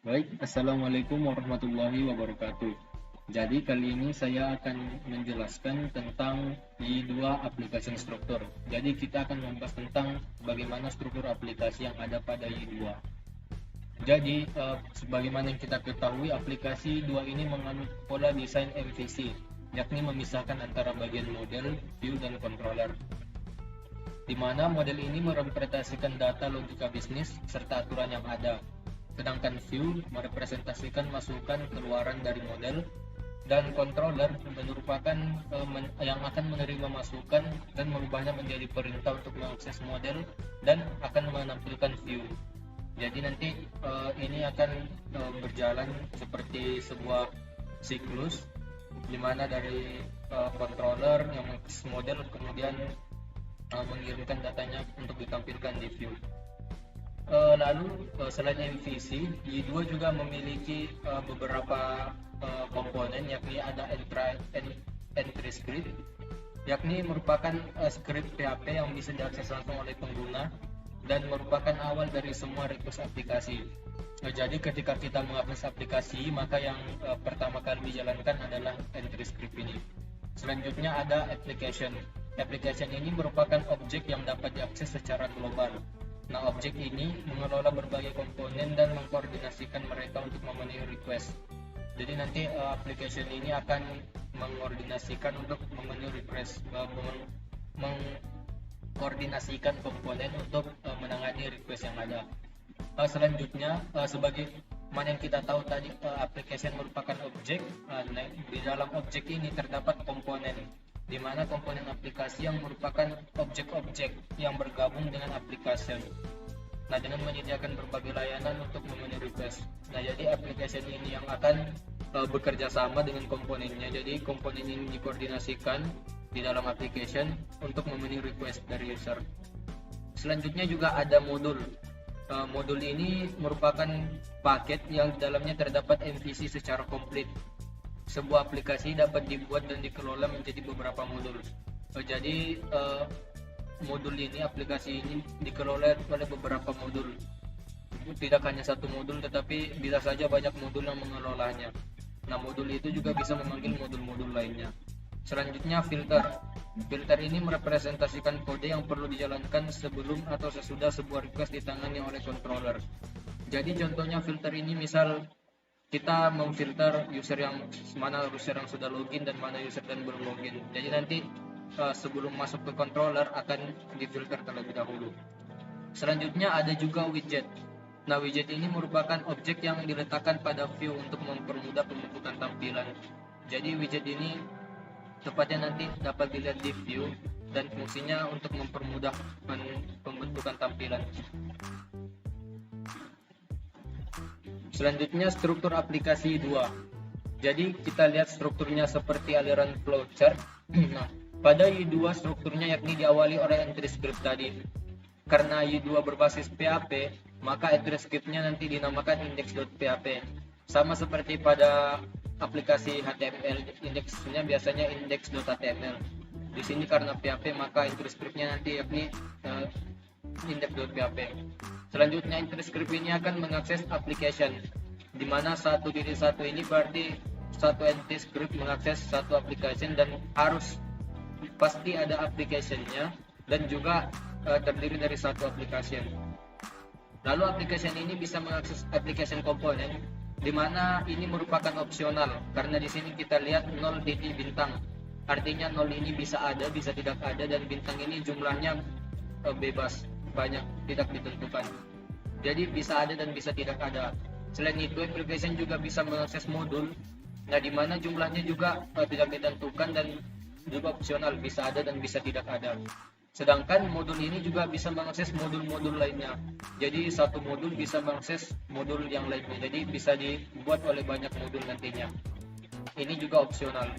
Baik, Assalamualaikum warahmatullahi wabarakatuh. Jadi kali ini saya akan menjelaskan tentang I2 Application Structure. Jadi kita akan membahas tentang bagaimana struktur aplikasi yang ada pada I2. Jadi sebagaimana yang kita ketahui, aplikasi 2 ini menganut pola desain MVC, yakni memisahkan antara bagian model, view, dan controller. Di mana model ini merepresentasikan data logika bisnis serta aturan yang ada. Sedangkan view merepresentasikan masukan keluaran dari model, dan controller merupakan yang akan menerima masukan dan merubahnya menjadi perintah untuk mengakses model dan akan menampilkan view. Jadi nanti ini akan berjalan seperti sebuah siklus, di mana dari controller yang mengakses model kemudian mengirimkan datanya untuk ditampilkan di view. Lalu selain MVC, Y2 juga memiliki beberapa komponen, yakni ada entry script, yakni merupakan script PHP yang bisa diakses langsung oleh pengguna dan merupakan awal dari semua request aplikasi. Jadi ketika kita mengakses aplikasi, maka yang pertama kali dijalankan adalah entry script ini. Selanjutnya ada application. Application ini merupakan objek yang dapat diakses secara global. Nah, objek ini mengelola berbagai komponen dan mengkoordinasikan mereka untuk memenuhi request. Jadi nanti application ini akan mengkoordinasikan untuk memenuhi request, mengkoordinasikan komponen untuk menangani request yang ada. Selanjutnya, sebagai mana yang kita tahu tadi, application merupakan objek. Di dalam objek ini terdapat komponen, di mana komponen aplikasi yang merupakan objek-objek yang bergabung dengan application. Nah, dengan menyediakan berbagai layanan untuk memenuhi request. Nah, jadi application ini yang akan bekerja sama dengan komponennya. Jadi komponen ini dikoordinasikan di dalam application untuk memenuhi request dari user. Selanjutnya juga ada modul. Modul ini merupakan paket yang di dalamnya terdapat MVC secara komplit. Sebuah aplikasi dapat dibuat dan dikelola menjadi beberapa modul. Jadi modul ini, aplikasi ini dikelola oleh beberapa modul. Tidak hanya satu modul, tetapi bisa saja banyak modul yang mengelolanya. Nah, modul itu juga bisa memanggil modul-modul lainnya. Selanjutnya filter. Filter ini merepresentasikan kode yang perlu dijalankan sebelum atau sesudah sebuah request ditangani oleh controller. Jadi contohnya filter ini, misal kita memfilter mana user yang sudah login dan mana user yang belum login. Jadi nanti sebelum masuk ke controller akan difilter terlebih dahulu. Selanjutnya ada juga widget. Nah, widget ini merupakan objek yang diletakkan pada view untuk mempermudah pembentukan tampilan. Jadi widget ini tepatnya nanti dapat dilihat di view dan fungsinya untuk mempermudah pembentukan tampilan. Selanjutnya struktur aplikasi 2. Jadi kita lihat strukturnya seperti aliran flowchart. Nah, pada Y2 strukturnya yakni diawali oleh entry script tadi. Karena Y2 berbasis PHP, maka entry scriptnya nanti dinamakan index.php. Sama seperti pada aplikasi HTML, indeksnya biasanya index.html. Di sini karena PHP, maka entry scriptnya nanti yakni index.php. Selanjutnya entry script ini akan mengakses application, di mana 1 ini berarti satu entry script mengakses satu application dan harus pasti ada application-nya dan juga terdiri dari satu application. Lalu application ini bisa mengakses application komponen, di mana ini merupakan opsional karena di sini kita lihat 0 titik bintang. Artinya 0 ini bisa ada, bisa tidak ada, dan bintang ini jumlahnya bebas, banyak, tidak ditentukan. Jadi bisa ada dan bisa tidak ada. Selain itu, application juga bisa mengakses modul, nah di mana jumlahnya juga tidak ditentukan dan juga opsional, bisa ada dan bisa tidak ada. Sedangkan modul ini juga bisa mengakses modul-modul lainnya. Jadi satu modul bisa mengakses modul yang lainnya. Jadi bisa dibuat oleh banyak modul nantinya. Ini juga opsional.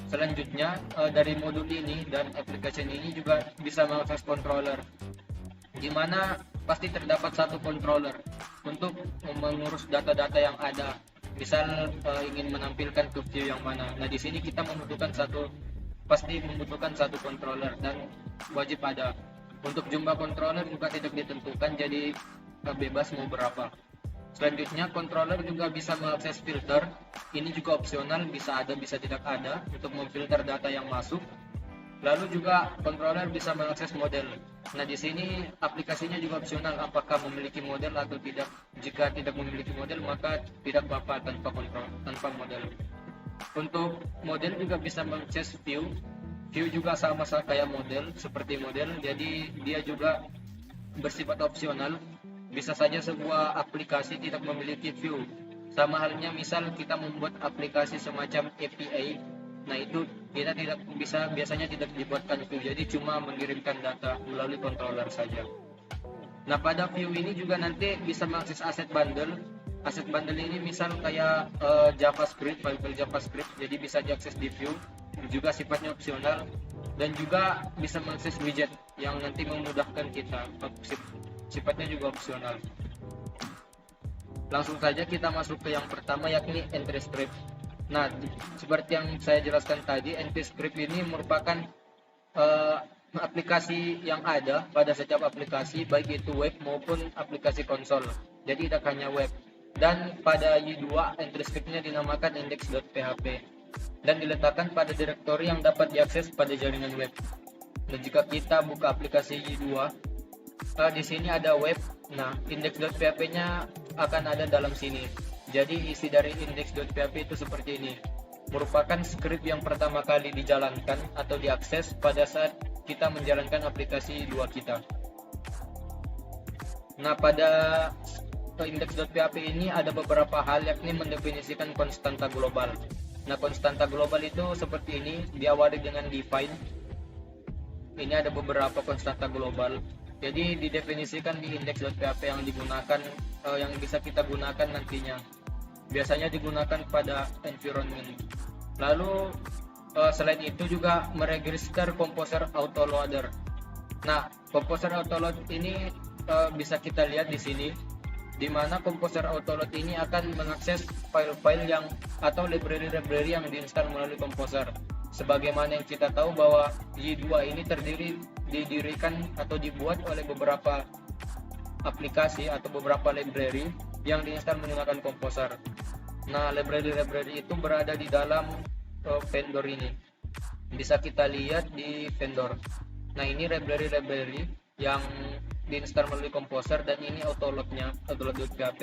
Selanjutnya dari modul ini dan application ini juga bisa mengakses controller, di mana pasti terdapat satu controller untuk mengurus data-data yang ada. Misal ingin menampilkan ke view yang mana. Nah, di sini kita pasti membutuhkan satu controller dan wajib ada. Untuk jumlah controller juga tidak ditentukan, jadi bebas mau berapa. Selanjutnya, controller juga bisa mengakses filter. Ini juga opsional, bisa ada bisa tidak ada untuk memfilter data yang masuk. Lalu juga controller bisa mengakses model. Nah, di sini aplikasinya juga opsional, apakah memiliki model atau tidak. Jika tidak memiliki model, maka tidak apa-apa tanpa model. Untuk model juga bisa mengakses view. View juga sama kayak model, seperti model. Jadi dia juga bersifat opsional. Bisa saja sebuah aplikasi tidak memiliki view. Sama halnya misal kita membuat aplikasi semacam API. Nah, itu kita tidak bisa, biasanya tidak dibuatkan view, jadi cuma mengirimkan data melalui controller saja. Nah, pada view ini juga nanti bisa mengakses aset bundle. Aset bundle ini misal kayak JavaScript, file JavaScript, jadi bisa diakses di view, juga sifatnya opsional, dan juga bisa mengakses widget yang nanti memudahkan kita, sifatnya juga opsional. Langsung saja kita masuk ke yang pertama, yakni entry script. Nah, seperti yang saya jelaskan tadi, entry script ini merupakan aplikasi yang ada pada setiap aplikasi, baik itu web maupun aplikasi konsol. Jadi tidak hanya web. Dan pada Y2, entry scriptnya dinamakan index.php dan diletakkan pada direktori yang dapat diakses pada jaringan web. Dan jika kita buka aplikasi Y2, di sini ada web. Nah, index.php-nya akan ada dalam sini. Jadi isi dari index.php itu seperti ini. Merupakan script yang pertama kali dijalankan atau diakses pada saat kita menjalankan aplikasi Y2 kita. Nah, pada index.php ini ada beberapa hal, yakni mendefinisikan konstanta global. Nah, konstanta global itu seperti ini, diawali dengan define. Ini ada beberapa konstanta global. Jadi didefinisikan di index.php yang digunakan, yang bisa kita gunakan nantinya. Biasanya digunakan pada environment. Lalu selain itu juga meregister composer autoloader. Nah, composer autoload ini bisa kita lihat di sini, di mana composer autoload ini akan mengakses file-file yang atau library-library yang diinstal melalui composer. Sebagaimana yang kita tahu bahwa Y2 ini didirikan atau dibuat oleh beberapa aplikasi atau beberapa library yang diinstal menggunakan composer. Nah, library-library itu berada di dalam vendor ini. Bisa kita lihat di vendor. Nah, ini library-library yang diinstal melalui composer, dan ini autoload-nya, autoload.php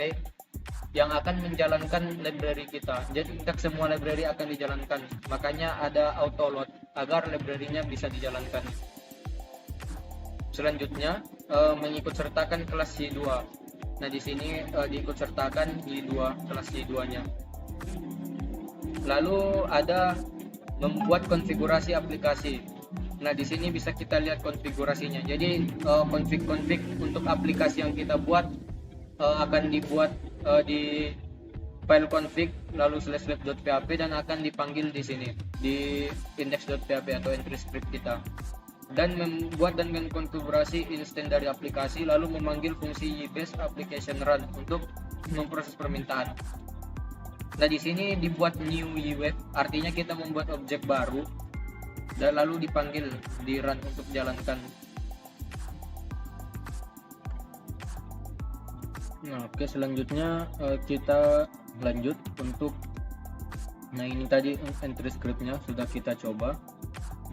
yang akan menjalankan library kita. Jadi tidak semua library akan dijalankan, makanya ada autoload agar library-nya bisa dijalankan. Selanjutnya mengikut sertakan kelas Y2. Nah, di sini diikut sertakan Y2, kelas Y2-nya. Lalu ada membuat konfigurasi aplikasi. Nah, di sini bisa kita lihat konfigurasinya. Jadi config untuk aplikasi yang kita buat akan dibuat di file config lalu //php dan akan dipanggil di sini di index.php atau entry script kita, dan membuat dan mengkonfigurasi instance dari aplikasi, lalu memanggil fungsi ybase application run untuk memproses permintaan. Nah, di sini dibuat new yweb, artinya kita membuat objek baru dan lalu dipanggil di run untuk jalankan. Nah, oke, selanjutnya kita lanjut untuk, nah ini tadi entry scriptnya sudah kita coba,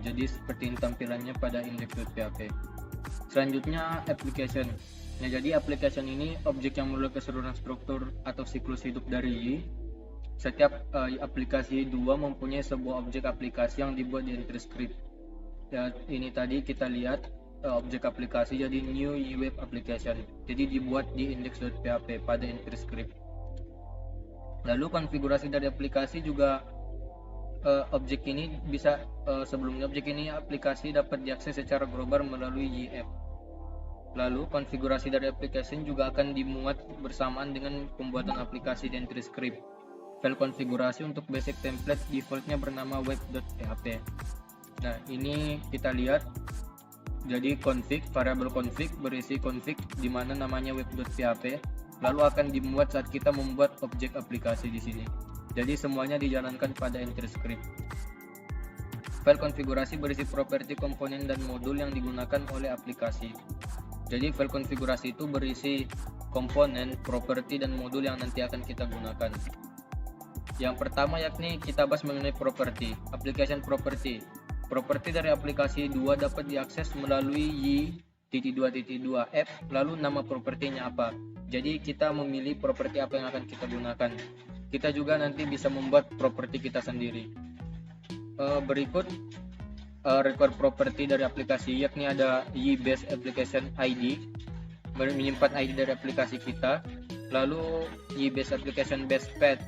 jadi seperti ini tampilannya pada index.php. Selanjutnya application. Nah, jadi application ini objek yang memiliki keseluruhan struktur atau siklus hidup dari Y. Setiap aplikasi Y2 mempunyai sebuah objek aplikasi yang dibuat di entry script. Ya, ini tadi kita lihat objek aplikasi jadi new web application, jadi dibuat di index.php pada entry script. Lalu konfigurasi dari aplikasi juga objek ini bisa sebelumnya objek ini aplikasi dapat diakses secara global melalui YF. Lalu konfigurasi dari aplikasi juga akan dimuat bersamaan dengan pembuatan aplikasi di entry script. File konfigurasi untuk basic template defaultnya bernama web.php. Nah, ini kita lihat, jadi config, variabel config berisi config di mana namanya web.php, lalu akan dimuat saat kita membuat objek aplikasi di sini. Jadi semuanya dijalankan pada entry script. File konfigurasi berisi properti komponen dan modul yang digunakan oleh aplikasi. Jadi file konfigurasi itu berisi komponen, properti, dan modul yang nanti akan kita gunakan. Yang pertama yakni kita bahas mengenai properti. Application property. Properti dari aplikasi 2 dapat diakses melalui y.2.2f, lalu nama propertinya apa. Jadi kita memilih properti apa yang akan kita gunakan. Kita juga nanti bisa membuat properti kita sendiri. Berikut record properti dari aplikasi, yakni ada y-based application ID, menyimpan ID dari aplikasi kita. Lalu y-based application base path,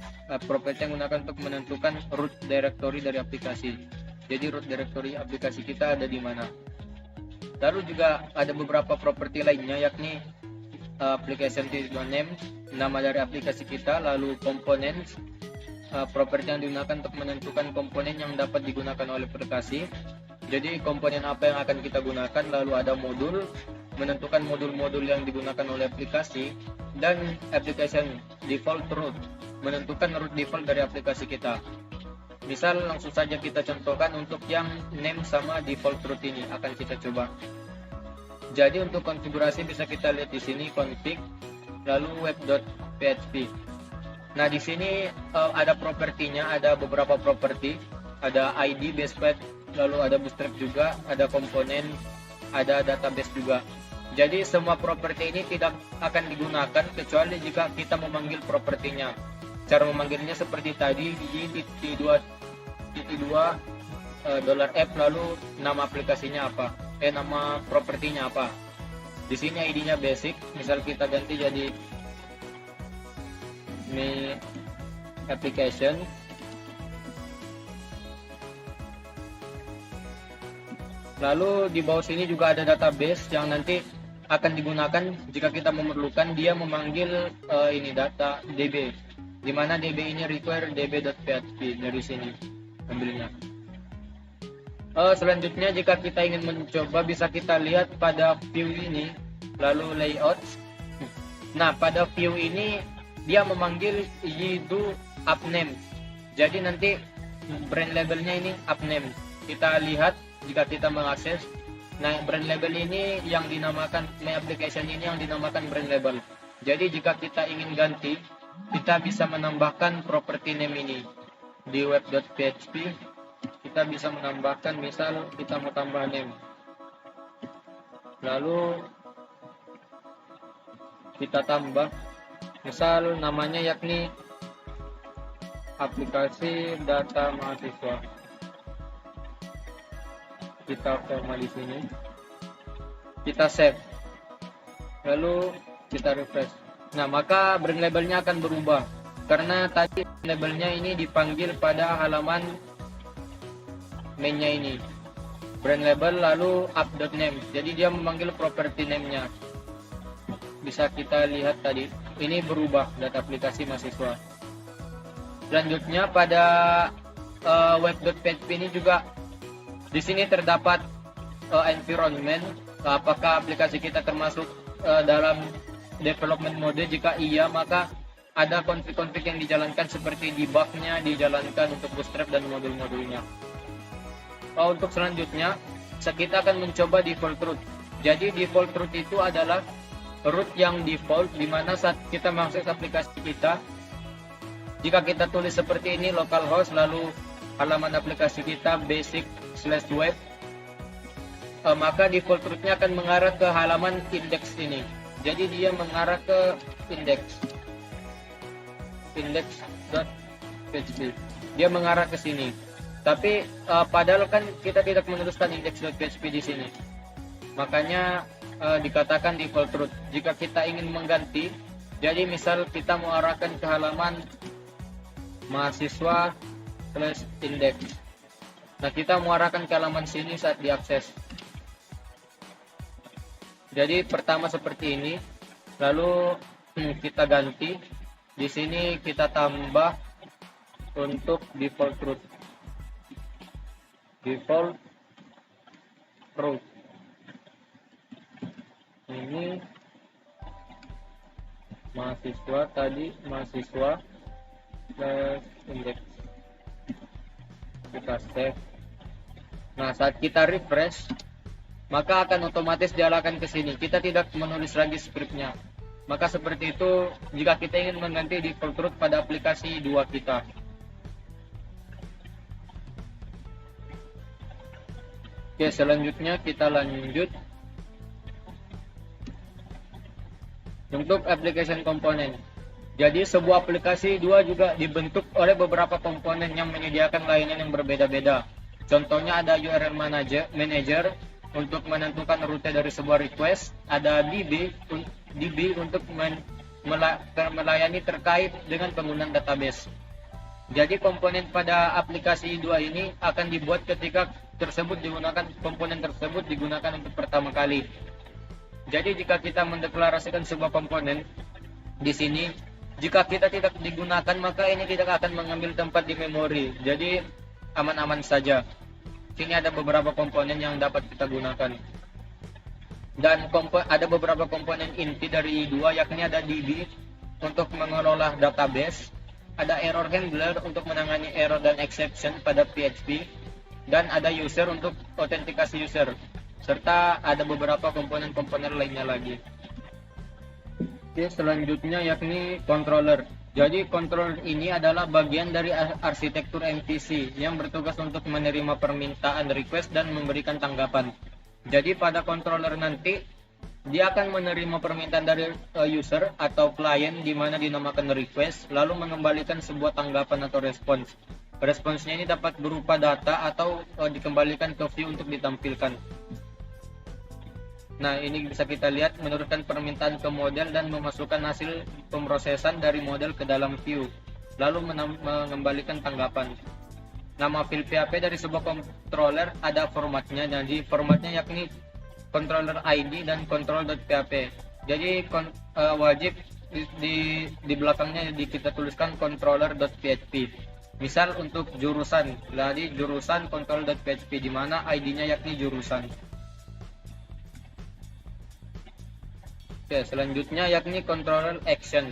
properti yang digunakan untuk menentukan root directory dari aplikasi. Jadi root directory aplikasi kita ada di mana. Lalu juga ada beberapa properti lainnya, yakni application name, nama dari aplikasi kita. Lalu components, properti yang digunakan untuk menentukan komponen yang dapat digunakan oleh aplikasi. Jadi komponen apa yang akan kita gunakan. Lalu ada modul, menentukan modul-modul yang digunakan oleh aplikasi. Dan application default root, menentukan root default dari aplikasi kita. Misal langsung saja kita contohkan untuk yang name sama default root ini akan kita coba. Jadi untuk konfigurasi bisa kita lihat di sini config, lalu web.php. Nah di sini ada propertinya, ada beberapa properti, ada ID, base path, lalu ada bootstrap juga, ada komponen, ada database juga. Jadi semua properti ini tidak akan digunakan kecuali jika kita memanggil propertinya. Cara memanggilnya seperti tadi, $2 $f, lalu nama aplikasinya apa, nama propertinya apa. Di sini ID-nya basic, misal kita ganti jadi me application. Lalu di bawah sini juga ada database yang nanti akan digunakan jika kita memerlukan. Dia memanggil ini data DB, di mana DB ini require db.php. Dari sini ambilnya. Selanjutnya jika kita ingin mencoba bisa kita lihat pada view ini, lalu layout. Nah pada view ini dia memanggil y2 upname. Jadi nanti brand labelnya ini upname. Kita lihat jika kita mengakses. Nah brand label ini yang dinamakan, my application ini yang dinamakan brand label. Jadi jika kita ingin ganti, kita bisa menambahkan property name ini di web.php. Kita bisa menambahkan, misal kita mau tambah name, lalu kita tambah misal namanya yakni aplikasi data mahasiswa. Kita format di sini, kita save, lalu kita refresh. Nah maka brand labelnya akan berubah karena tadi labelnya ini dipanggil pada halaman mainnya ini, brand label lalu up.name. Jadi dia memanggil property name-nya. Bisa kita lihat tadi ini berubah data aplikasi mahasiswa. Selanjutnya pada web.php ini juga di sini terdapat environment, apakah aplikasi kita termasuk dalam development mode. Jika iya, maka ada konfig-konfig yang dijalankan seperti debug-nya dijalankan untuk bootstrap dan modul-modulnya. Untuk selanjutnya kita akan mencoba default root. Jadi default root itu adalah root yang default, di mana saat kita mengakses aplikasi kita, jika kita tulis seperti ini localhost lalu halaman aplikasi kita basic/web, maka default rootnya akan mengarah ke halaman index ini. Jadi dia mengarah ke index.php. Dia mengarah ke sini. Tapi padahal kan kita tidak menuliskan index.php di sini. Makanya dikatakan default root. Jika kita ingin mengganti, jadi misal kita mau arahkan ke halaman mahasiswa/index. Nah, kita mau arahkan ke halaman sini saat diakses. Jadi pertama seperti ini, lalu kita ganti. Di sini kita tambah untuk default root. Default root. Ini mahasiswa tadi, mahasiswa index. Kita save. Nah, saat kita refresh, maka akan otomatis diarahkan ke sini. Kita tidak menulis lagi scriptnya. Maka seperti itu jika kita ingin mengganti default root pada aplikasi 2 kita. Oke, selanjutnya kita lanjut untuk application component. Jadi sebuah aplikasi 2 juga dibentuk oleh beberapa komponen yang menyediakan layanan yang berbeda-beda. Contohnya ada URL manager untuk menentukan rute dari sebuah request, ada DB untuk melayani terkait dengan penggunaan database. Jadi komponen pada aplikasi 2 ini akan dibuat ketika komponen tersebut digunakan untuk pertama kali. Jadi jika kita mendeklarasikan sebuah komponen di sini, jika kita tidak digunakan maka ini tidak akan mengambil tempat di memori. Jadi aman-aman saja. Sini ada beberapa komponen yang dapat kita gunakan. Dan ada beberapa komponen inti dari 2, yakni ada DB untuk mengelola database, ada error handler untuk menangani error dan exception pada PHP, dan ada user untuk autentikasi user, serta ada beberapa komponen-komponen lainnya lagi. Oke, selanjutnya yakni controller. Jadi controller ini adalah bagian dari arsitektur MVC yang bertugas untuk menerima permintaan request dan memberikan tanggapan. Jadi pada controller nanti dia akan menerima permintaan dari user atau klien di mana dinamakan request, lalu mengembalikan sebuah tanggapan atau respons. Responsnya ini dapat berupa data atau dikembalikan ke view untuk ditampilkan. Nah, ini bisa kita lihat menurunkan permintaan ke model dan memasukkan hasil pemrosesan dari model ke dalam view, lalu mengembalikan tanggapan. Nama file PHP dari sebuah controller ada formatnya, jadi formatnya yakni controller ID dan control.php. Jadi wajib di belakangnya kita tuliskan controller.php. Misal untuk jurusan, jadi jurusan control.php di mana ID-nya yakni jurusan. Oke, selanjutnya yakni controller action.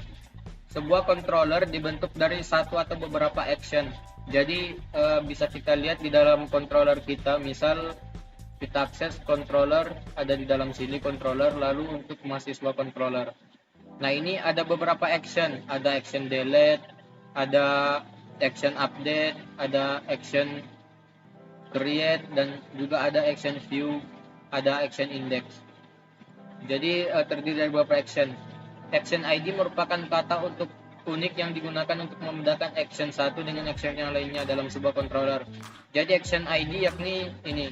Sebuah controller dibentuk dari satu atau beberapa action. Jadi bisa kita lihat di dalam controller kita, misal kita akses controller, ada di dalam sini controller, lalu untuk mahasiswa controller. Nah, ini ada beberapa action, ada action delete, ada action update, ada action create, dan juga ada action view, ada action index. Jadi terdiri dari beberapa action. Action ID merupakan kata untuk unik yang digunakan untuk membedakan action satu dengan action yang lainnya dalam sebuah controller. Jadi action ID yakni ini.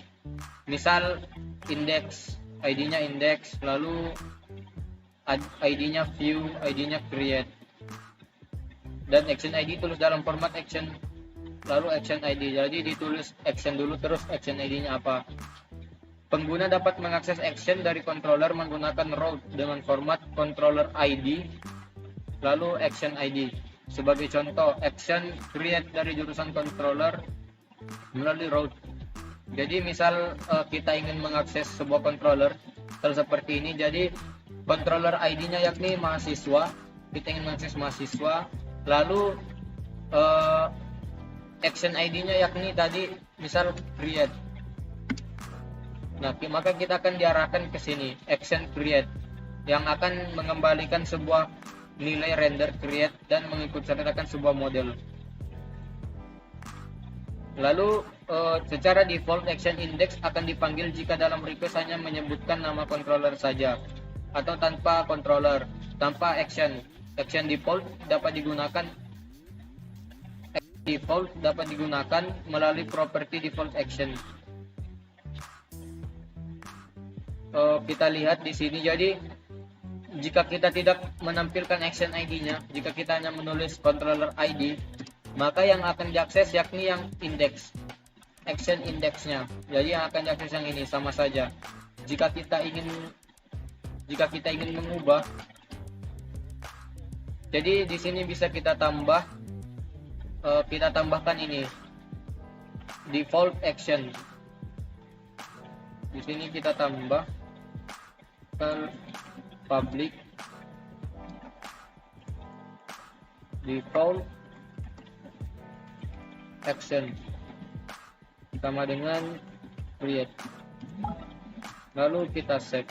Misal index, ID-nya index, lalu ID-nya view, ID-nya create. Dan action ID tulis dalam format action, lalu action ID. Jadi ditulis action dulu terus action ID-nya apa. Pengguna dapat mengakses action dari controller menggunakan route dengan format controller ID, lalu action ID. Sebagai contoh, action create dari jurusan controller melalui route. Jadi misal kita ingin mengakses sebuah controller seperti ini, jadi controller ID-nya yakni mahasiswa, kita ingin mengakses mahasiswa, lalu action ID-nya yakni tadi misal create. Nah, maka kita akan diarahkan ke sini, action create, yang akan mengembalikan sebuah nilai render create dan mengikut sertakan sebuah model. Lalu secara default action index akan dipanggil jika dalam request hanya menyebutkan nama controller saja atau tanpa controller, tanpa action. Action default dapat digunakan melalui property default action. Kita lihat di sini, jadi jika kita tidak menampilkan action ID-nya, jika kita hanya menulis controller ID, maka yang akan diakses yakni yang index, action index-nya. Jadi yang akan diakses yang ini sama saja. Jika kita ingin mengubah, jadi di sini bisa kita tambahkan ini default action. Di sini kita tambah public default action sama dengan create, lalu kita save.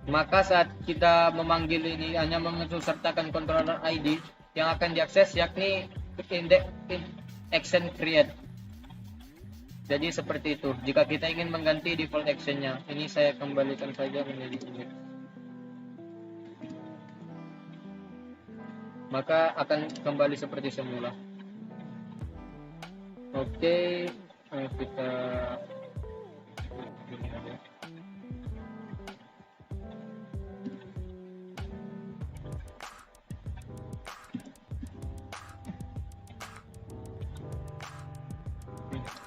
Maka saat kita memanggil ini hanya mengikutsertakan controller ID yang akan diakses, yakni action create. Jadi seperti itu. Jika kita ingin mengganti default actionnya, ini saya kembalikan saja menjadi index. Maka akan kembali seperti semula. Oke, kita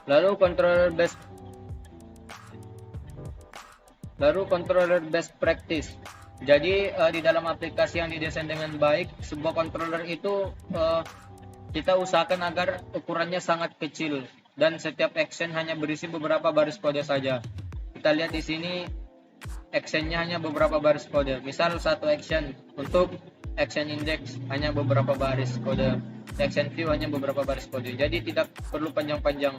lalu controller best practice. Jadi di dalam aplikasi yang didesain dengan baik, sebuah controller itu kita usahakan agar ukurannya sangat kecil dan setiap action hanya berisi beberapa baris kode saja. Kita lihat di sini actionnya hanya beberapa baris kode. Misal satu action untuk action index hanya beberapa baris kode, action view hanya beberapa baris kode. Jadi tidak perlu panjang-panjang.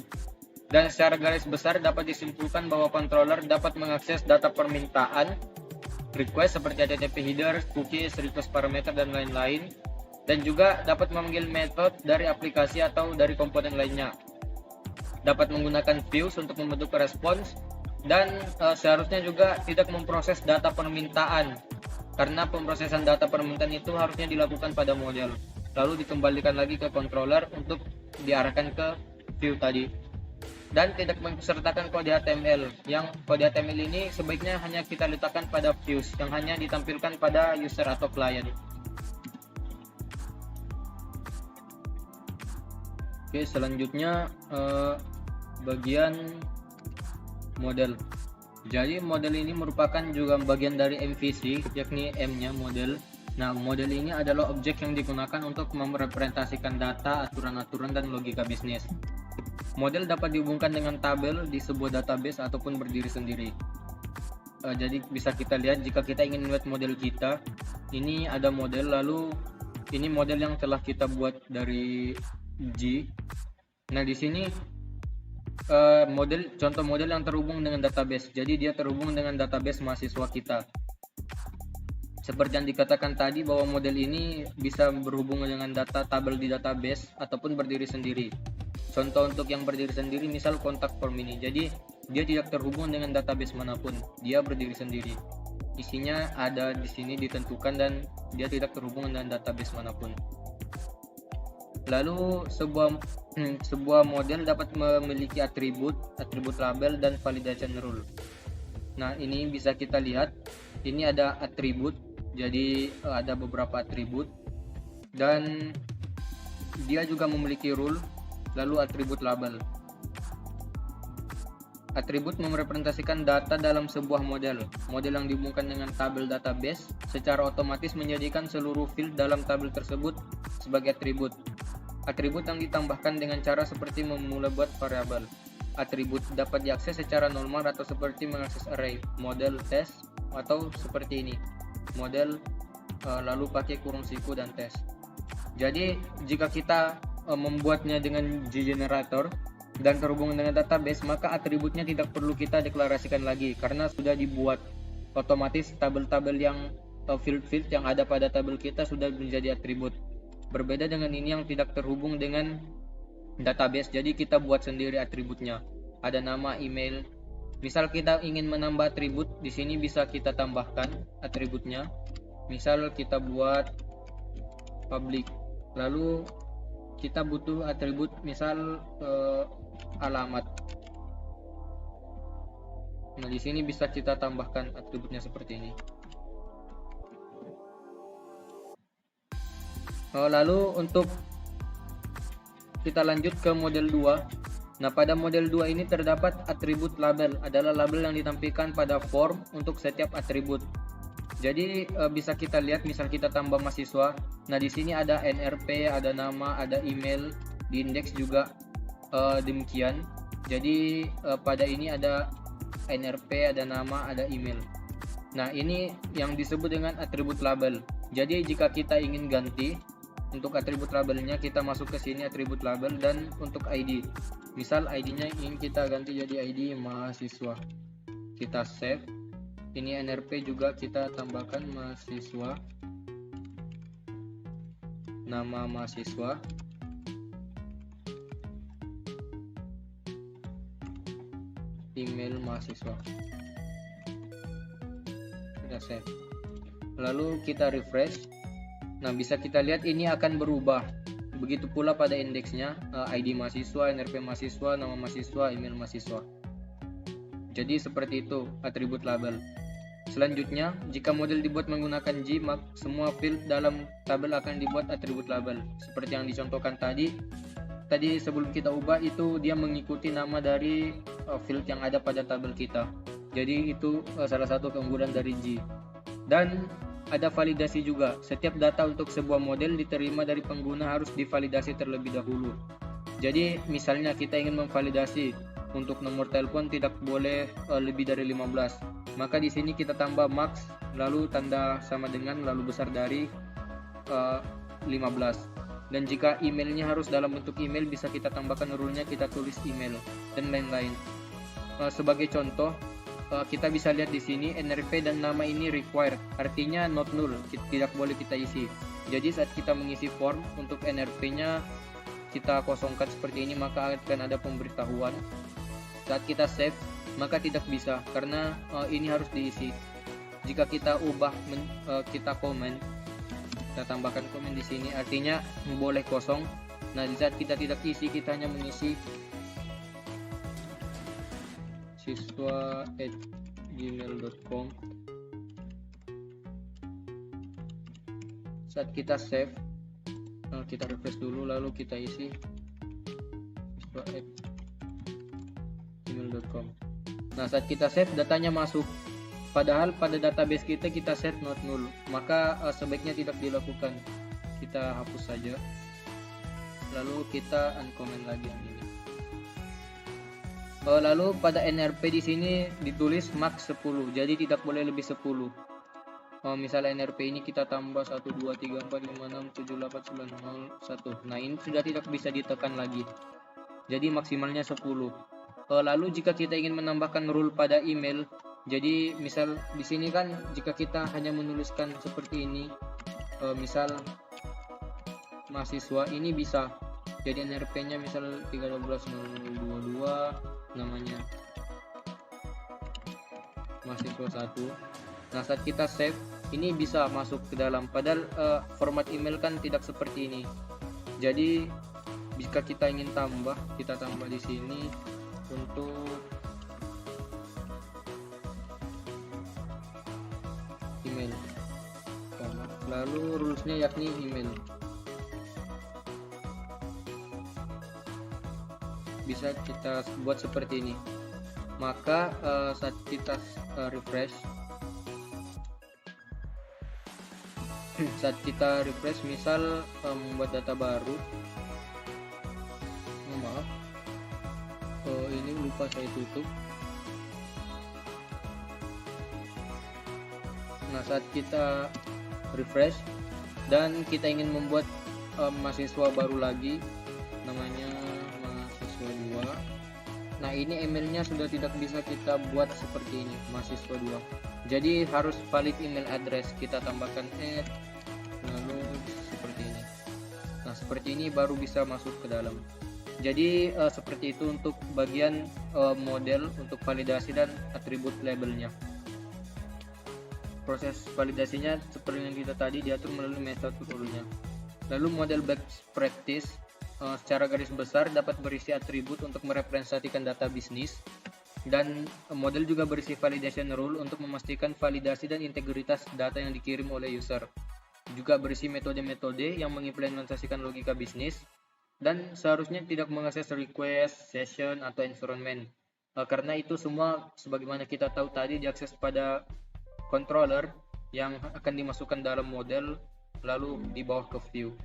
Dan secara garis besar dapat disimpulkan bahwa controller dapat mengakses data permintaan, request seperti HTTP header, cookies, request parameter dan lain-lain, dan juga dapat memanggil metode dari aplikasi atau dari komponen lainnya. Dapat menggunakan views untuk membentuk respons, dan seharusnya juga tidak memproses data permintaan, karena pemrosesan data permintaan itu harusnya dilakukan pada model, lalu dikembalikan lagi ke controller untuk diarahkan ke view tadi. Dan tidak mensertakan kode HTML, yang kode HTML ini sebaiknya hanya kita letakkan pada views yang hanya ditampilkan pada user atau client. Oke, selanjutnya bagian model. Jadi model ini merupakan juga bagian dari MVC, yakni M-nya model. Nah, model ini adalah objek yang digunakan untuk merepresentasikan data, aturan-aturan, dan logika bisnis. Model dapat dihubungkan dengan tabel di sebuah database ataupun berdiri sendiri. Jadi bisa kita lihat jika kita ingin melihat model kita, ini ada model, lalu ini model yang telah kita buat dari G. Nah, di sini contoh model yang terhubung dengan database. Jadi dia terhubung dengan database mahasiswa kita. Seperti yang dikatakan tadi bahwa model ini bisa berhubungan dengan data tabel di database ataupun berdiri sendiri. Contoh untuk yang berdiri sendiri misal kontak form ini. Jadi dia tidak terhubung dengan database manapun. Dia berdiri sendiri. Isinya ada di sini ditentukan dan dia tidak terhubung dengan database manapun. Lalu sebuah model dapat memiliki atribut label dan validation rule. Nah, ini bisa kita lihat. Ini ada atribut. Jadi ada beberapa atribut dan dia juga memiliki rule. Lalu atribut label. Atribut merepresentasikan data dalam sebuah model. Model yang dihubungkan dengan tabel database secara otomatis menjadikan seluruh field dalam tabel tersebut sebagai atribut. Atribut yang ditambahkan dengan cara seperti memulai buat variabel. Atribut dapat diakses secara normal atau seperti mengakses array, model, test, atau seperti ini. Model lalu pakai kurung siku dan test. Jadi jika kita membuatnya dengan G-generator dan terhubung dengan database, maka atributnya tidak perlu kita deklarasikan lagi karena sudah dibuat otomatis. Tabel-tabel yang field-field yang ada pada tabel kita sudah menjadi atribut. Berbeda dengan ini yang tidak terhubung dengan database, jadi kita buat sendiri atributnya. Ada nama, email. Misal kita ingin menambah atribut, di sini bisa kita tambahkan atributnya. Misal kita buat public, lalu kita butuh atribut misal alamat. Nah, di sini bisa kita tambahkan atributnya seperti ini. Lalu untuk kita lanjut ke model 2. Nah, pada model 2 ini terdapat atribut label, adalah label yang ditampilkan pada form untuk setiap atribut. Jadi bisa kita lihat misal kita tambah mahasiswa. Nah, di sini ada NRP, ada nama, ada email, di indeks juga demikian. Jadi pada ini ada NRP, ada nama, ada email. Nah, ini yang disebut dengan atribut label. Jadi jika kita ingin ganti untuk atribut labelnya, kita masuk ke sini atribut label, dan untuk ID. Misal ID-nya ingin kita ganti jadi ID mahasiswa. Kita save. Ini NRP juga kita tambahkan mahasiswa, nama mahasiswa, email mahasiswa. Kita save. Lalu kita refresh. Nah, bisa kita lihat ini akan berubah. Begitu pula pada indeksnya, ID mahasiswa, NRP mahasiswa, nama mahasiswa, email mahasiswa. Jadi seperti itu atribut label. Selanjutnya, jika model dibuat menggunakan G, maka semua field dalam tabel akan dibuat atribut label. Seperti yang dicontohkan tadi sebelum kita ubah itu dia mengikuti nama dari field yang ada pada tabel kita. Jadi itu salah satu keunggulan dari G. Dan ada validasi juga. Setiap data untuk sebuah model diterima dari pengguna harus divalidasi terlebih dahulu. Jadi misalnya kita ingin memvalidasi untuk nomor telepon tidak boleh lebih dari 15. Maka di sini kita tambah max, lalu tanda sama dengan, lalu besar dari 15. Dan jika emailnya harus dalam bentuk email, bisa kita tambahkan rule-nya, kita tulis email dan lain-lain. Sebagai contoh, kita bisa lihat di sini NRP dan nama ini required, artinya not null, tidak boleh kita isi. Jadi saat kita mengisi form untuk NRP-nya kita kosongkan seperti ini, maka akan ada pemberitahuan. Saat kita save, maka tidak bisa karena ini harus diisi. Jika kita ubah, kita komen, kita tambahkan komen di sini, artinya boleh kosong. Nah, di saat kita tidak isi, kita hanya mengisi siswa@gmail.com. Saat kita save, kita refresh dulu, lalu kita isi siswa@gmail.com. Nah, saat kita save, datanya masuk. Padahal pada database kita set not null, maka sebaiknya tidak dilakukan. Kita hapus saja. Lalu kita uncomment lagi yang ini. Lalu pada NRP di sini ditulis max 10, jadi tidak boleh lebih 10. Misalnya NRP ini kita tambah 1 2 3 4 5 6 7 8 9 0 1. Nah, ini sudah tidak bisa ditekan lagi. Jadi maksimalnya 10. Lalu jika kita ingin menambahkan rule pada email, jadi misal di sini kan jika kita hanya menuliskan seperti ini, misal mahasiswa ini bisa. Jadi NRP-nya misal 13.022, namanya mahasiswa 1. Nah, saat kita save, ini bisa masuk ke dalam. Padahal format email kan tidak seperti ini. Jadi jika kita ingin tambah, kita tambah di sini untuk email, lalu rulesnya yakni email. Bisa kita buat seperti ini. Maka saat kita refresh, misal membuat data baru, maaf, ini lupa saya tutup. Nah, saat kita refresh dan kita ingin membuat mahasiswa baru lagi, namanya mahasiswa 2. Nah, ini emailnya sudah tidak bisa kita buat seperti ini, mahasiswa 2. Jadi harus valid email address, kita tambahkan add, lalu seperti ini. Nah, seperti ini baru bisa masuk ke dalam. Jadi seperti itu untuk bagian model untuk validasi dan atribut labelnya. Proses validasinya seperti yang kita tadi diatur melalui metode rule-nya. Lalu model best practice secara garis besar dapat berisi atribut untuk merepresentasikan data bisnis, dan model juga berisi validation rule untuk memastikan validasi dan integritas data yang dikirim oleh user. Juga berisi metode-metode yang mengimplementasikan logika bisnis, dan seharusnya tidak mengakses request, session, atau environment. Karena itu semua sebagaimana kita tahu tadi diakses pada controller yang akan dimasukkan dalam model, lalu di bawah ke view.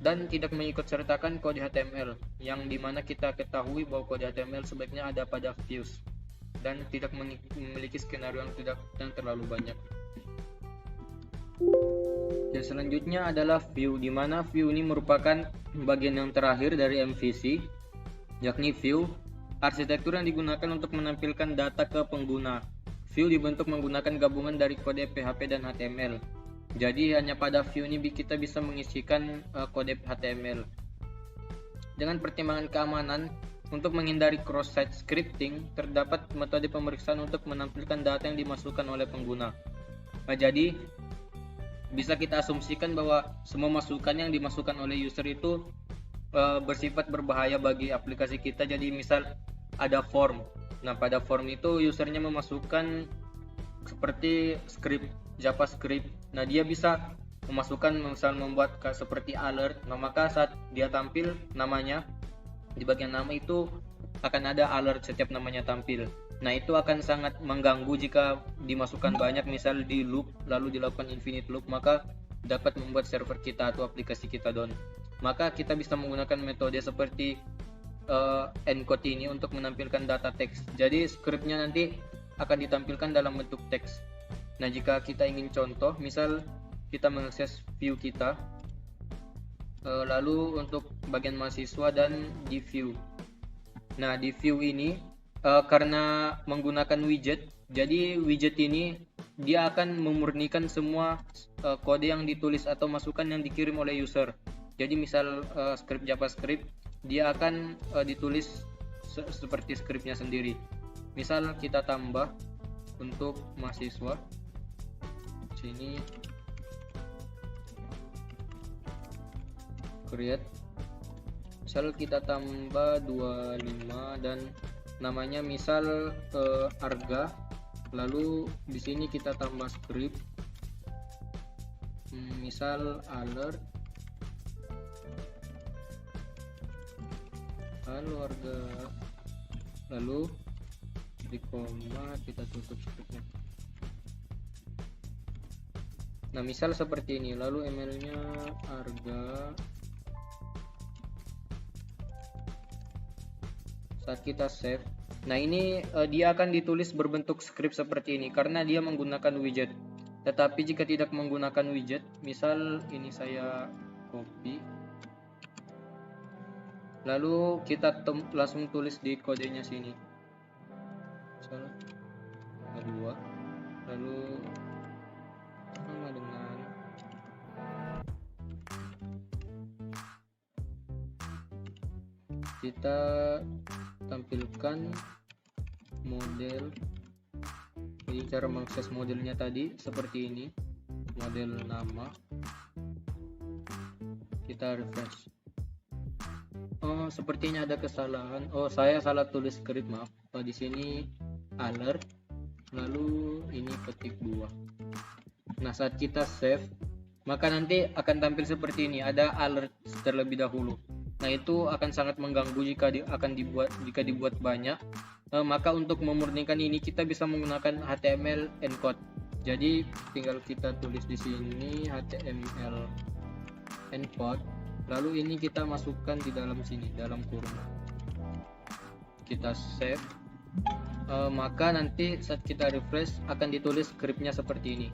Dan tidak mengikut sertakan kode HTML, yang dimana kita ketahui bahwa kode HTML sebaiknya ada pada views, dan tidak memiliki skenario yang terlalu banyak. Dan selanjutnya adalah view, di mana view ini merupakan bagian yang terakhir dari MVC, yakni view, arsitektur yang digunakan untuk menampilkan data ke pengguna. View dibentuk menggunakan gabungan dari kode PHP dan HTML. Jadi hanya pada view ini kita bisa mengisikan kode HTML. Dengan pertimbangan keamanan, untuk menghindari cross-site scripting, terdapat metode pemeriksaan untuk menampilkan data yang dimasukkan oleh pengguna. Jadi bisa kita asumsikan bahwa semua masukan yang dimasukkan oleh user itu bersifat berbahaya bagi aplikasi kita. Jadi misal ada form. Nah, pada form itu usernya memasukkan seperti script JavaScript. Nah, dia bisa memasukkan misal membuat seperti alert. Nah, maka saat dia tampil namanya di bagian nama itu akan ada alert setiap namanya tampil. Nah, itu akan sangat mengganggu jika dimasukkan banyak, misal di loop lalu dilakukan infinite loop, maka dapat membuat server kita atau aplikasi kita down. Maka kita bisa menggunakan metode seperti encode ini untuk menampilkan data teks. Jadi scriptnya nanti akan ditampilkan dalam bentuk teks. Nah, jika kita ingin contoh, misal kita mengakses view kita, lalu untuk bagian mahasiswa dan di view. Nah, di view ini karena menggunakan widget, jadi widget ini dia akan memurnikan semua kode yang ditulis atau masukan yang dikirim oleh user. Jadi misal script JavaScript, dia akan ditulis seperti scriptnya sendiri. Misal kita tambah untuk mahasiswa, sini create, misal kita tambah 25 dan namanya misal harga, lalu di sini kita tambah script, misal alert, lalu harga, lalu di koma kita tutup scriptnya. Nah, misal seperti ini, lalu emailnya harga. Saat kita save, nah ini dia akan ditulis berbentuk script seperti ini karena dia menggunakan widget. Tetapi jika tidak menggunakan widget, misal ini saya copy, lalu kita langsung tulis di kodenya sini, misal kedua, lalu sama dengan kita tampilkan model. Jadi cara mengakses modelnya tadi seperti ini, model nama. Kita refresh. Oh, sepertinya ada kesalahan. Oh, saya salah tulis script, maaf. Oh, di sini alert, lalu ini ketik 2. Nah, saat kita save, maka nanti akan tampil seperti ini, ada alert terlebih dahulu. Nah, itu akan sangat mengganggu jika dibuat banyak. Maka untuk memurnikan ini kita bisa menggunakan HTML encode. Jadi tinggal kita tulis di sini HTML encode, lalu ini kita masukkan di dalam sini, dalam kurung. Kita save. Maka nanti saat kita refresh akan ditulis scriptnya seperti ini.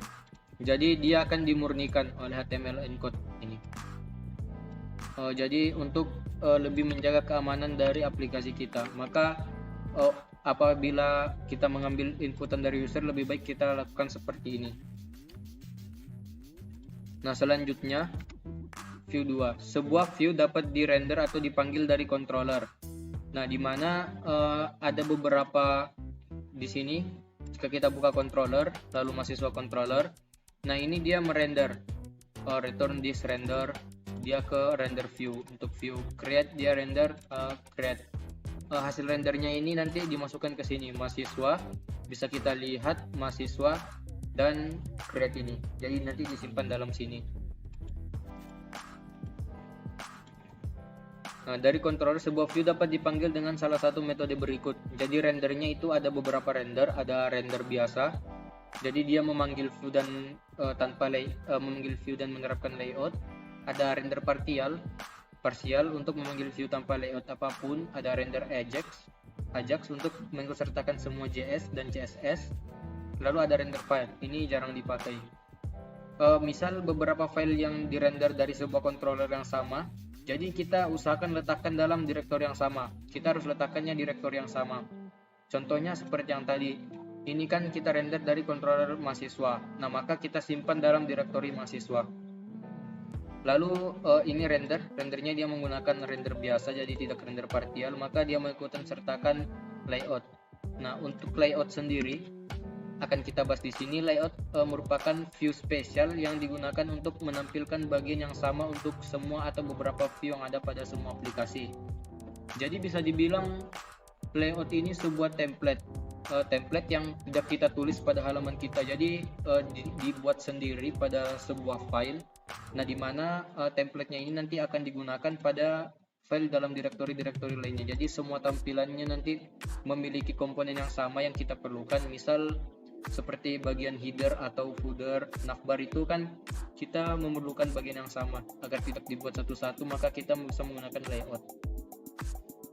Jadi dia akan dimurnikan oleh HTML encode ini. Jadi untuk lebih menjaga keamanan dari aplikasi kita, maka apabila kita mengambil inputan dari user, lebih baik kita lakukan seperti ini. Nah, selanjutnya view 2. Sebuah view dapat dirender atau dipanggil dari controller. Nah, di mana ada beberapa di sini. Jika kita buka controller, lalu mahasiswa controller, nah ini dia merender, return this render, dia ke render view. Untuk view create, dia render create. Hasil rendernya ini nanti dimasukkan ke sini, mahasiswa, bisa kita lihat mahasiswa dan create ini. Jadi nanti disimpan dalam sini. Nah, dari controller sebuah view dapat dipanggil dengan salah satu metode berikut. Jadi rendernya itu ada beberapa render, ada render biasa. Jadi dia memanggil view dan memanggil view dan menerapkan layout. Ada render parsial untuk memanggil view tanpa layout apapun. Ada render Ajax untuk mengikutsertakan semua JS dan CSS. Lalu ada render file, ini jarang dipakai. Misal beberapa file yang dirender dari sebuah controller yang sama, jadi kita usahakan letakkan dalam direktori yang sama. Kita harus letakkannya direktori yang sama. Contohnya seperti yang tadi, ini kan kita render dari controller mahasiswa. Nah, maka kita simpan dalam direktori mahasiswa. Lalu ini rendernya dia menggunakan render biasa, jadi tidak render partial, maka dia mengikutkan sertakan layout. Nah, untuk layout sendiri akan kita bahas di sini. Layout merupakan view spesial yang digunakan untuk menampilkan bagian yang sama untuk semua atau beberapa view yang ada pada semua aplikasi. Jadi bisa dibilang layout ini sebuah template yang tidak kita tulis pada halaman kita, jadi dibuat sendiri pada sebuah file. Nah, di mana template-nya ini nanti akan digunakan pada file dalam direktori-direktori lainnya. Jadi semua tampilannya nanti memiliki komponen yang sama yang kita perlukan. Misal seperti bagian header atau footer, navbar itu kan kita memerlukan bagian yang sama agar tidak dibuat satu-satu, maka kita bisa menggunakan layout.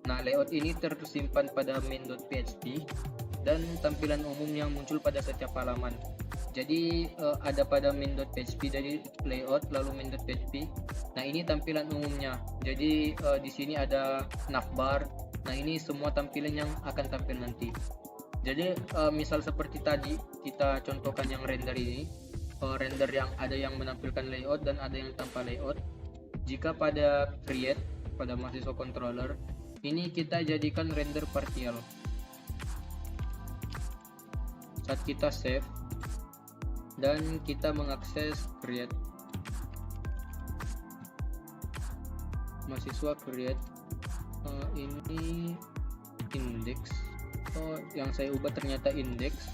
Nah, layout ini tersimpan pada main.php dan tampilan umum yang muncul pada setiap halaman. Jadi ada pada main.php dari layout, lalu main.php. Nah, ini tampilan umumnya. Jadi di sini ada navbar. Nah, ini semua tampilan yang akan tampil nanti. Jadi misal seperti tadi kita contohkan yang render ini, render yang ada yang menampilkan layout dan ada yang tanpa layout. Jika pada create, pada mahasiswa controller, ini kita jadikan render partial. Saat kita save dan kita mengakses create, mahasiswa create, ini index, yang saya ubah ternyata index.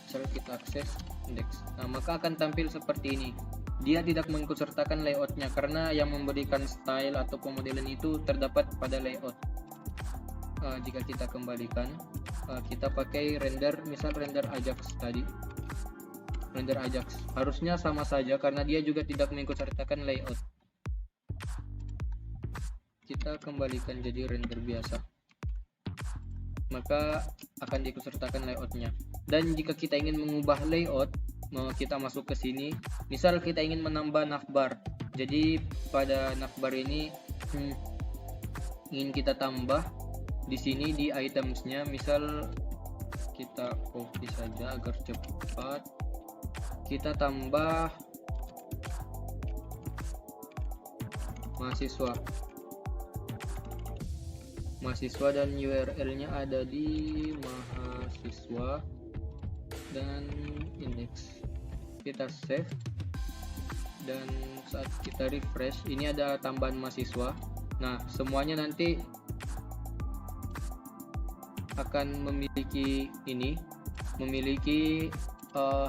Misalnya kita akses index, nah maka akan tampil seperti ini. Dia tidak mengikut sertakan layoutnya karena yang memberikan style atau pemodelan itu terdapat pada layout. Jika kita kembalikan, kita pakai render, misal render Ajax tadi. Render Ajax harusnya sama saja karena dia juga tidak mengikut sertakan layout. Kita kembalikan jadi render biasa, maka akan diikut sertakan layoutnya. Dan jika kita ingin mengubah layout, kita masuk ke sini. Misal kita ingin menambah navbar, jadi pada navbar ini ingin kita tambah di sini di itemsnya. Misal kita copy saja agar cepat. Kita tambah mahasiswa dan URL-nya ada di mahasiswa dan index. Kita save dan saat kita refresh ini ada tambahan mahasiswa. Nah, semuanya nanti akan memiliki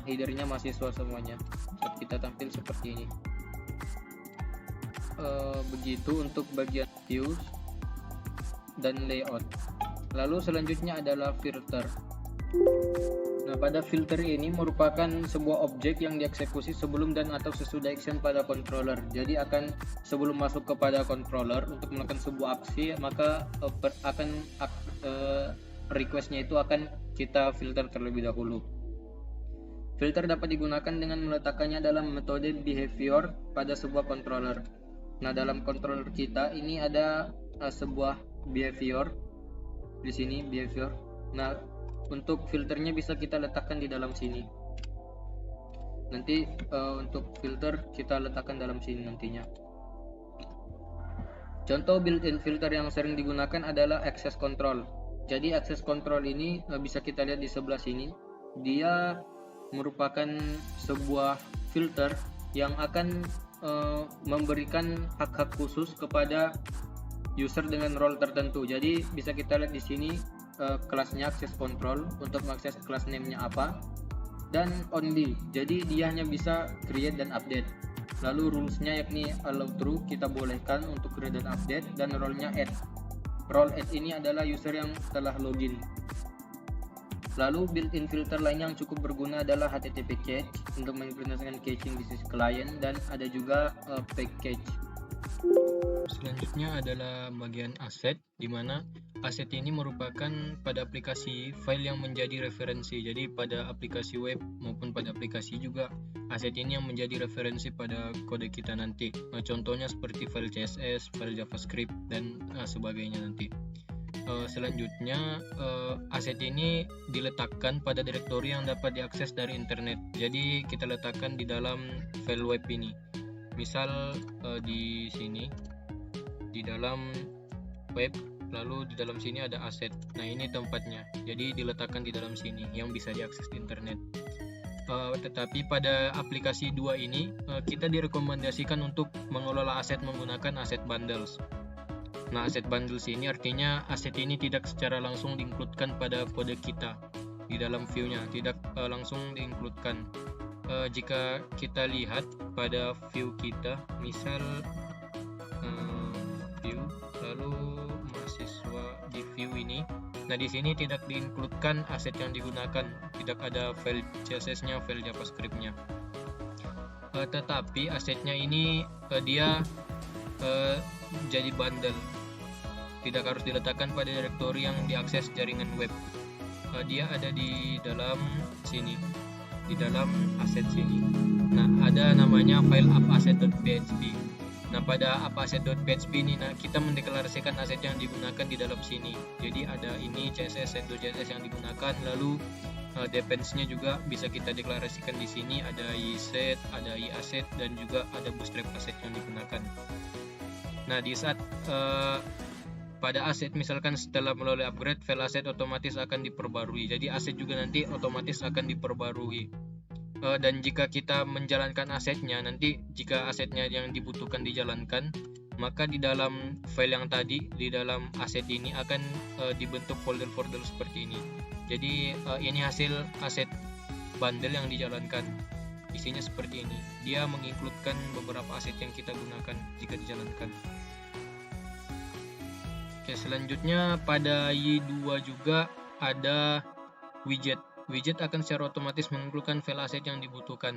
headernya mahasiswa semuanya. Saat kita tampil seperti ini. Begitu untuk bagian views dan layout. Lalu selanjutnya adalah filter. Nah, pada filter ini merupakan sebuah objek yang dieksekusi sebelum dan atau sesudah action pada controller. Jadi akan sebelum masuk kepada controller untuk melakukan sebuah aksi, maka requestnya itu akan kita filter terlebih dahulu. Filter dapat digunakan dengan meletakkannya dalam metode behavior pada sebuah controller. Nah, dalam controller kita ini ada sebuah behavior di sini, behavior. Nah, untuk filternya bisa kita letakkan di dalam sini. Nanti untuk filter kita letakkan dalam sini nantinya. Contoh built-in filter yang sering digunakan adalah access control. Jadi access control ini bisa kita lihat di sebelah sini. Dia merupakan sebuah filter yang akan memberikan hak-hak khusus kepada user dengan role tertentu. Jadi bisa kita lihat di sini kelasnya access control, untuk mengakses kelas name-nya apa, dan only. Jadi dia hanya bisa create dan update. Lalu rules-nya yakni allow true, kita bolehkan untuk create dan update, dan role-nya add. Role add ini adalah user yang telah login. Lalu built-in filter lain yang cukup berguna adalah HTTP cache untuk mengimplementasikan caching di sisi klien, dan ada juga package. Selanjutnya adalah bagian aset, di mana aset ini merupakan pada aplikasi file yang menjadi referensi. Jadi pada aplikasi web maupun pada aplikasi juga aset ini yang menjadi referensi pada kode kita nanti. Contohnya seperti file CSS, file JavaScript, dan sebagainya nanti. Selanjutnya aset ini diletakkan pada direktori yang dapat diakses dari internet. Jadi kita letakkan di dalam file web ini. Misal di sini di dalam web, lalu di dalam sini ada aset. Nah, ini tempatnya. Jadi diletakkan di dalam sini yang bisa diakses di internet. Tetapi pada aplikasi 2 ini kita direkomendasikan untuk mengelola aset menggunakan aset bundles. Nah, aset bundles ini artinya aset ini tidak secara langsung diinkludkan pada kode kita di dalam view-nya, tidak langsung diinkludkan. Jika kita lihat pada view kita, misal view, lalu mahasiswa di view ini, nah di sini tidak diinkludkan aset yang digunakan, tidak ada file CSS-nya, file JavaScript-nya. Tetapi asetnya ini dia jadi bundle, tidak harus diletakkan pada direktori yang diakses jaringan web. Dia ada di dalam sini, di dalam aset sini. Nah, ada namanya file appasset.php. Nah, pada appasset.php ini kita mendeklarasikan aset yang digunakan di dalam sini. Jadi ada ini CSS, CSS yang digunakan, lalu depends-nya juga bisa kita deklarasikan di sini, ada yset, ada yasset, dan juga ada bootstrap asset yang digunakan. Nah, di saat pada aset misalkan setelah melalui upgrade, file aset otomatis akan diperbarui. Jadi aset juga nanti otomatis akan diperbarui. Dan jika kita menjalankan asetnya, nanti jika asetnya yang dibutuhkan dijalankan, maka di dalam file yang tadi, di dalam aset ini akan dibentuk folder-folder seperti ini. Jadi ini hasil aset bundle yang dijalankan. Isinya seperti ini. Dia menginkludkan beberapa aset yang kita gunakan jika dijalankan. Oke, selanjutnya pada Y2 juga ada widget. Widget akan secara otomatis mengumpulkan file aset yang dibutuhkan.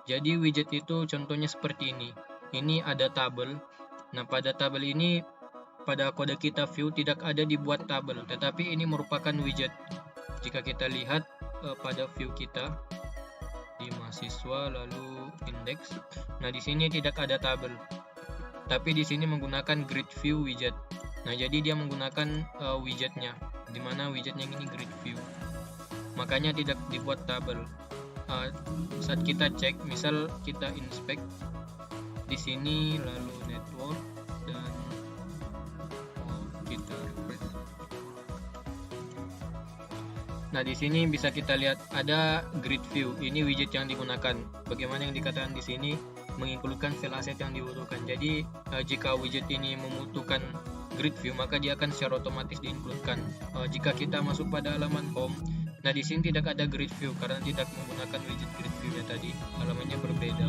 Jadi widget itu contohnya seperti ini. Ini ada tabel. Nah, pada tabel ini pada kode kita view tidak ada dibuat tabel, tetapi ini merupakan widget. Jika kita lihat pada view kita di mahasiswa lalu index. Nah, di sini tidak ada tabel. Tapi di sini menggunakan grid view widget. Nah, jadi dia menggunakan widgetnya, di mana widgetnya ini grid view. Makanya tidak dibuat tabel. Saat kita cek, misal kita inspect di sini lalu network dan kita refresh. Nah, di sini bisa kita lihat ada grid view. Ini widget yang digunakan. Bagaimana yang dikatakan di sini menginkludkan file aset yang dibutuhkan. Jadi jika widget ini membutuhkan grid view, maka dia akan secara otomatis diinkludkan. Jika kita masuk pada halaman home, nah di sini tidak ada grid view karena tidak menggunakan widget grid view-nya tadi. Halamannya berbeda.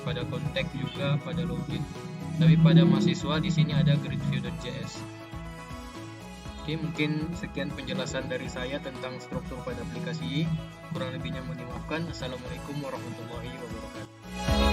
Pada kontak juga pada login. Tapi pada mahasiswa di sini ada gridview.js. Oke, mungkin sekian penjelasan dari saya tentang struktur pada aplikasi. Kurang lebihnya mohon dimaafkan. Assalamualaikum warahmatullahi wabarakatuh.